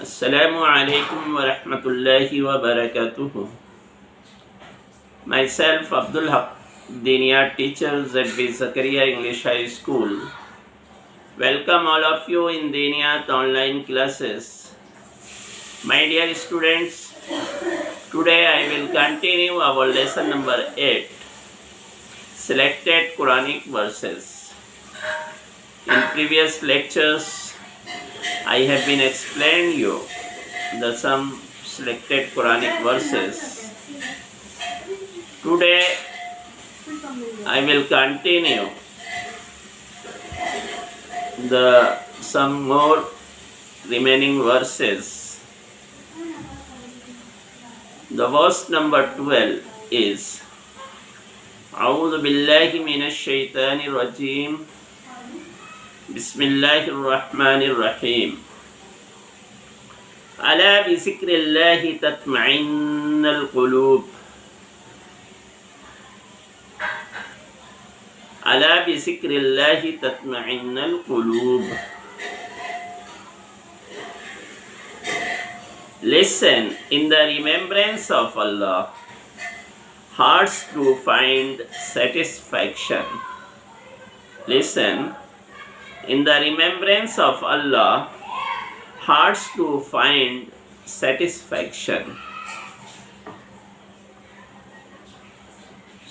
السلام علیکم ورحمۃ اللہ وبرکاتہ. Myself Abdul Haq, Diniya teacher ZB Zakaria English High School. Welcome all of you in Diniyat online classes. My dear students, today I will continue our lesson number 8, Selected Quranic Verses. In previous lectures, I have been explaining you some selected Quranic verses. Today I will continue some more remaining verses. The verse number 12 is A'udhu billahi minash shaitanir rajim. Bismillahir Rahmanir Rahim. Ala bi zikrillahi tatma'innul qulub. Ala bi zikrillahi tatma'innul qulub. Listen, in the remembrance of Allah, hearts do find satisfaction. Listen, in the remembrance of Allah, hearts do find satisfaction.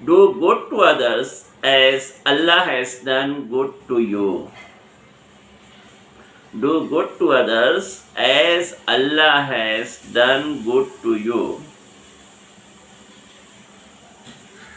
Do good to others as Allah has done good to you. Do good to others as Allah has done good to you.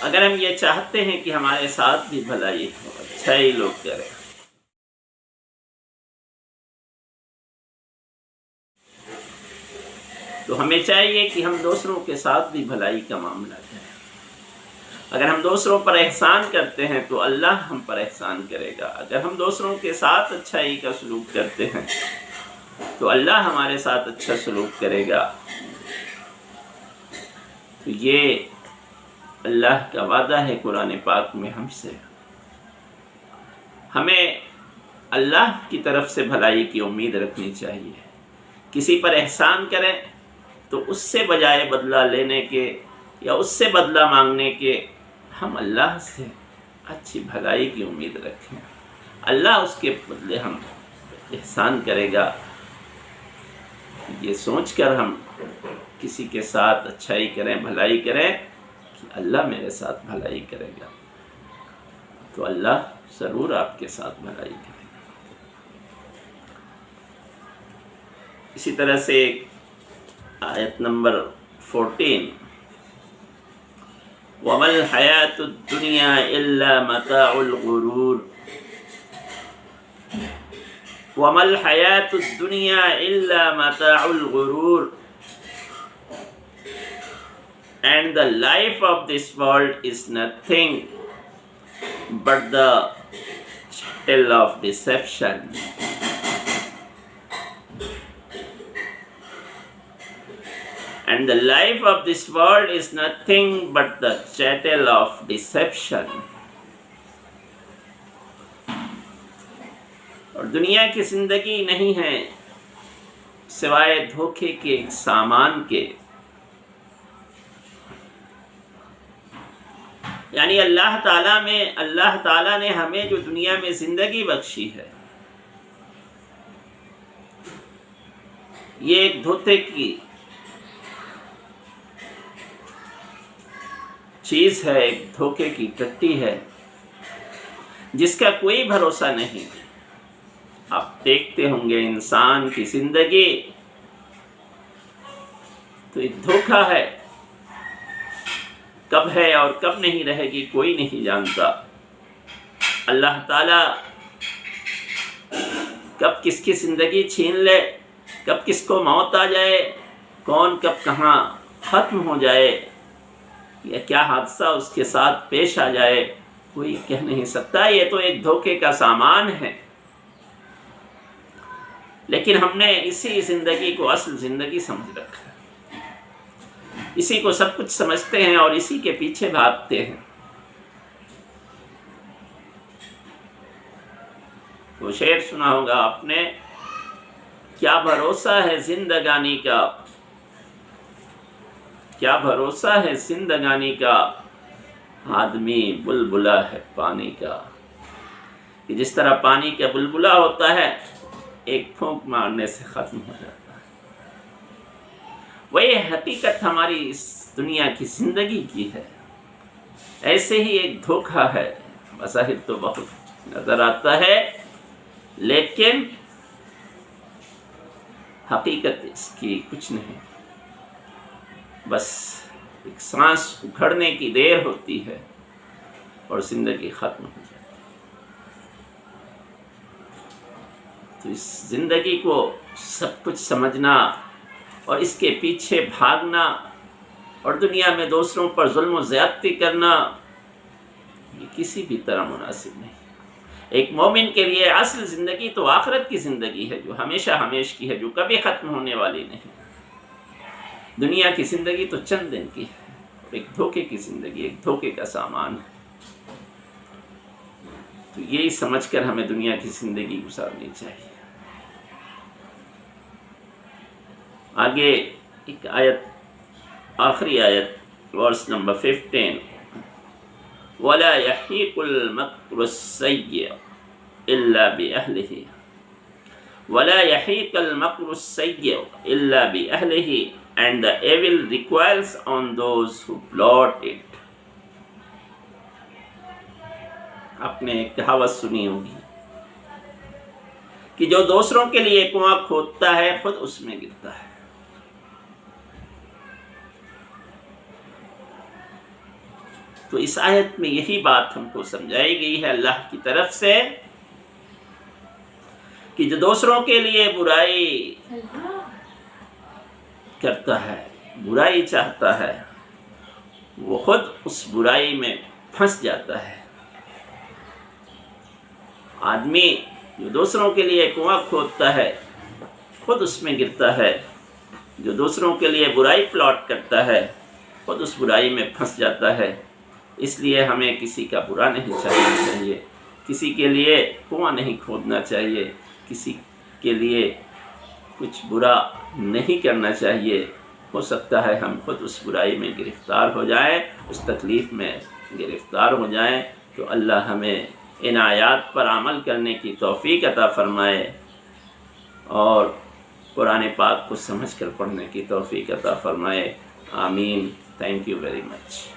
اگر ہم یہ چاہتے ہیں کہ ہمارے ساتھ بھی بھلائی ہو، اچھا ہی لوگ کریں، تو ہمیں چاہیے کہ ہم دوسروں کے ساتھ بھی بھلائی کا معاملہ کریں۔ اگر ہم دوسروں پر احسان کرتے ہیں تو اللہ ہم پر احسان کرے گا، اگر ہم دوسروں کے ساتھ اچھائی کا سلوک کرتے ہیں تو اللہ ہمارے ساتھ اچھا سلوک کرے گا۔ تو یہ اللہ کا وعدہ ہے قرآن پاک میں ہم سے۔ ہمیں اللہ کی طرف سے بھلائی کی امید رکھنی چاہیے۔ کسی پر احسان کریں تو اس سے بجائے بدلہ لینے کے یا اس سے بدلہ مانگنے کے ہم اللہ سے اچھی بھلائی کی امید رکھیں، اللہ اس کے بدلے ہم احسان کرے گا۔ یہ سوچ کر ہم کسی کے ساتھ اچھائی کریں، بھلائی کریں کہ اللہ میرے ساتھ بھلائی کرے گا، تو اللہ ضرور آپ کے ساتھ بھلائی کرے گا۔ اسی طرح سے آیت نمبر 14، وَمَا الْحَيَاةُ الدُّنْيَا إِلَّا مَتَاعُ الْغُرُورِ وَمَا الْحَيَاةُ الدُّنْيَا إِلَّا مَتَاعُ الْغُرُورِ And the life of this world is nothing but the chattel of deception. And the life of this world is nothing but the chattel of deception. اور دنیا کی زندگی نہیں ہے سوائے دھوکے کے ایک سامان کے۔ یعنی اللہ تعالیٰ نے ہمیں جو دنیا میں زندگی بخشی ہے، یہ ایک دھوکے کی چیز ہے، ایک دھوکے کی ٹٹی ہے جس کا کوئی بھروسہ نہیں۔ آپ دیکھتے ہوں گے انسان کی زندگی تو ایک دھوکہ ہے، کب ہے اور کب نہیں رہے گی کوئی نہیں جانتا۔ اللہ تعالیٰ کب کس کی زندگی چھین لے، کب کس کو موت آ جائے، کون کب کہاں ختم ہو جائے، یا کیا حادثہ اس کے ساتھ پیش آ جائے، کوئی کہہ نہیں سکتا۔ یہ تو ایک دھوکے کا سامان ہے، لیکن ہم نے اسی زندگی کو اصل زندگی سمجھ رکھا ہے، اسی کو سب کچھ سمجھتے ہیں اور اسی کے پیچھے بھاگتے ہیں۔ وہ شعر سنا ہوگا آپ نے، کیا بھروسہ ہے زندگانی کا، کیا بھروسہ ہے زندگانی کا، آدمی بلبلا ہے پانی کا۔ کہ جس طرح پانی کا بلبلا ہوتا ہے، ایک پھونک مارنے سے ختم ہو جاتا ہے، وہی حقیقت ہماری اس دنیا کی زندگی کی ہے۔ ایسے ہی ایک دھوکہ ہے، بظاہر تو بہت نظر آتا ہے، لیکن حقیقت اس کی کچھ نہیں، بس ایک سانس اکھڑنے کی دیر ہوتی ہے اور زندگی ختم ہو جاتی ہے۔ تو اس زندگی کو سب کچھ سمجھنا اور اس کے پیچھے بھاگنا اور دنیا میں دوسروں پر ظلم و زیادتی کرنا، یہ کسی بھی طرح مناسب نہیں۔ ایک مومن کے لیے اصل زندگی تو آخرت کی زندگی ہے، جو ہمیشہ ہمیش کی ہے، جو کبھی ختم ہونے والی نہیں۔ دنیا کی زندگی تو چند دن کی ہے، ایک دھوکے کی زندگی، ایک دھوکے کا سامان ہے۔ تو یہی سمجھ کر ہمیں دنیا کی زندگی گزارنی چاہیے۔ آگے ایک آیت، آخری آیت، ورس نمبر 15، وَلَا يَحِيقُ الْمَكْرُ السَّيِّئُ إِلَّا بِأَهْلِهِ وَلَا يَحِيقُ الْمَكْرُ السَّيِّئُ إِلَّا بِأَهْلِهِ and the evil recoils on those who plot it۔ آپ نے ایک کہاوت سنی ہوگی کہ جو دوسروں کے لیے کنواں کھودتا ہے خود اس میں گرتا ہے۔ تو اس آیت میں یہی بات ہم کو سمجھائی گئی ہے اللہ کی طرف سے کہ جو دوسروں کے لیے برائی کرتا ہے، برائی چاہتا ہے، وہ خود اس برائی میں پھنس جاتا ہے۔ آدمی جو دوسروں کے لیے کنواں کھودتا ہے خود اس میں گرتا ہے، جو دوسروں کے لیے برائی پلاٹ کرتا ہے خود اس برائی میں پھنس جاتا ہے۔ اس لیے ہمیں کسی کا برا نہیں چاہنا چاہیے، کسی کے لیے کنواں نہیں کھودنا چاہیے، کسی کے لیے کچھ برا نہیں کرنا چاہیے۔ ہو سکتا ہے ہم خود اس برائی میں گرفتار ہو جائیں، اس تکلیف میں گرفتار ہو جائیں، تو اللہ ہمیں ان آیات پر عمل کرنے کی توفیق عطا فرمائے اور قرآن پاک کو سمجھ کر پڑھنے کی توفیق عطا فرمائے۔ آمین۔ Thank you very much.